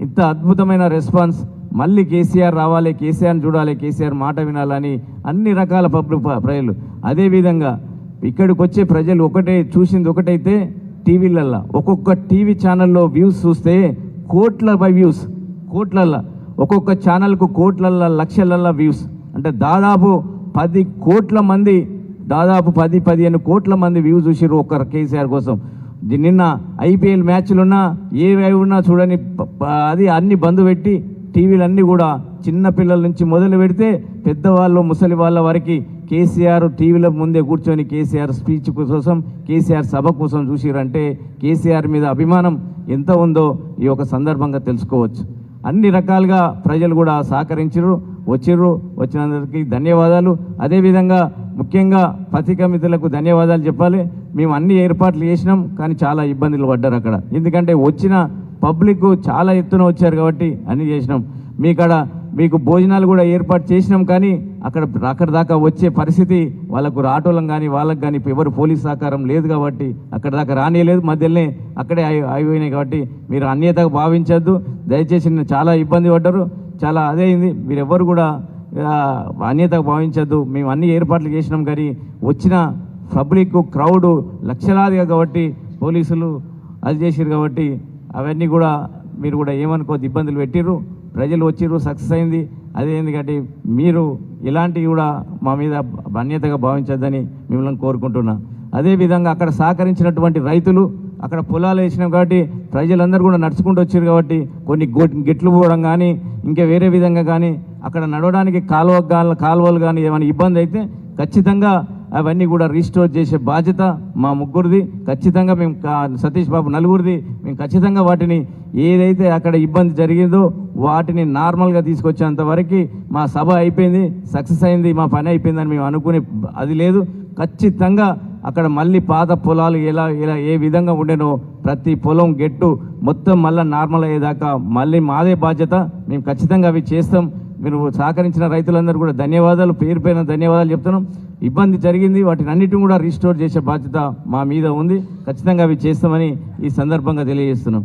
ఇంత అద్భుతమైన రెస్పాన్స్. మళ్ళీ కేసీఆర్ రావాలి, కేసీఆర్ని చూడాలి, కేసీఆర్ మాట వినాలని అన్ని రకాల ప్రజలు. అదేవిధంగా ఇక్కడికి వచ్చే ప్రజలు చూసింది ఒకటైతే టీవీలల్లో ఒక్కొక్క టీవీ ఛానల్లో వ్యూస్ చూస్తే కోట్ల వ్యూస్, కోట్లల్లో ఒక్కొక్క ఛానల్కు కోట్లల్లో లక్షలల్లో వ్యూస్. అంటే దాదాపు 10 కోట్ల మంది, దాదాపు 10-15 కోట్ల మంది వ్యూస్ చూసిర్రు ఒక్క కేసీఆర్ కోసం. నిన్న ఐపీఎల్ మ్యాచ్లున్నా ఏవి ఉన్నా చూడని అది అన్ని బంద్ పెట్టి టీవీలన్నీ కూడా చిన్న పిల్లల నుంచి మొదలు పెడితే పెద్దవాళ్ళు ముసలి వాళ్ళ వరకు కేసీఆర్ టీవీల ముందే కూర్చొని కేసీఆర్ స్పీచ్ కోసం, కేసీఆర్ సభ కోసం చూసిరంటే కేసీఆర్ మీద అభిమానం ఎంత ఉందో ఈ ఒక సందర్భంగా తెలుసుకోవచ్చు. అన్ని రకాలుగా ప్రజలు కూడా సహకరించారు, వచ్చినందరికీ ధన్యవాదాలు. అదేవిధంగా ముఖ్యంగా పత్రికా మిత్రులకు ధన్యవాదాలు చెప్పాలి. మేము అన్ని ఏర్పాట్లు చేసినాం, కానీ చాలా ఇబ్బందులు పడ్డారు అక్కడ. ఎందుకంటే వచ్చిన పబ్లిక్ చాలా ఎత్తున వచ్చారు కాబట్టి అన్నీ చేసినాం. మీకు భోజనాలు కూడా ఏర్పాటు చేసినాం, కానీ అక్కడ దాకా వచ్చే పరిస్థితి వాళ్ళకు ఆటోలం కానీ వాళ్ళకు కానీ ఎవరు పోలీస్ సహకారం లేదు కాబట్టి అక్కడ దాకా రానియలేదు, మధ్యలోనే అక్కడే అయిపోయినాయి. కాబట్టి మీరు అన్యతగా భావించద్దు దయచేసి. చాలా ఇబ్బంది పడ్డారు, చాలా అదే అయింది. మీరెవ్వరు కూడా అన్యతగా భావించద్దు. మేము అన్ని ఏర్పాట్లు చేసినాం, కానీ వచ్చిన పబ్లిక్ క్రౌడ్ లక్షలాదిగా కాబట్టి పోలీసులు అది చేసిరు కాబట్టి అవన్నీ కూడా మీరు కూడా ఏమనుకోవద్దు, ఇబ్బందులు పెట్టిర్రు. ప్రజలు వచ్చిర్రు, సక్సెస్ అయింది. అదే ఎందుకంటే మీరు ఇలాంటివి కూడా మా మీద అన్యతగా భావించద్దని మిమ్మల్ని కోరుకుంటున్నా. అదేవిధంగా అక్కడ సహకరించినటువంటి రైతులు, అక్కడ పొలాలు వేసినాం కాబట్టి ప్రజలందరూ కూడా నడుచుకుంటూ వచ్చారు కాబట్టి కొన్ని గిట్లు పోవడం కానీ ఇంకా వేరే విధంగా కానీ అక్కడ నడవడానికి కాలువలు కానీ ఏమైనా ఇబ్బంది అయితే ఖచ్చితంగా అవన్నీ కూడా రీస్టోర్ చేసే బాధ్యత మా ముగ్గురిది. ఖచ్చితంగా మేము సతీష్ బాబు నలుగురిది. మేము ఖచ్చితంగా వాటిని ఏదైతే అక్కడ ఇబ్బంది జరిగిందో వాటిని నార్మల్గా తీసుకొచ్చేంత వరకు మా సభ అయిపోయింది, సక్సెస్ అయింది, మా పని అయిపోయిందని మేము అనుకునే అది లేదు. ఖచ్చితంగా అక్కడ మళ్ళీ పాత పొలాలు ఎలా ఏ విధంగా ఉండేనో ప్రతి పొలం గెట్టు మొత్తం మళ్ళీ నార్మల్ అయ్యేదాకా మళ్ళీ మాదే బాధ్యత. మేము ఖచ్చితంగా అవి చేస్తాం. మీరు సహకరించిన రైతులందరూ కూడా ధన్యవాదాలు, పేరు పైన ధన్యవాదాలు చెప్తున్నాం. ఇబ్బంది జరిగింది, వాటిని అన్నిటిని కూడా రీస్టోర్ చేసే బాధ్యత మా మీద ఉంది. ఖచ్చితంగా అవి చేస్తామని ఈ సందర్భంగా తెలియజేస్తున్నాం.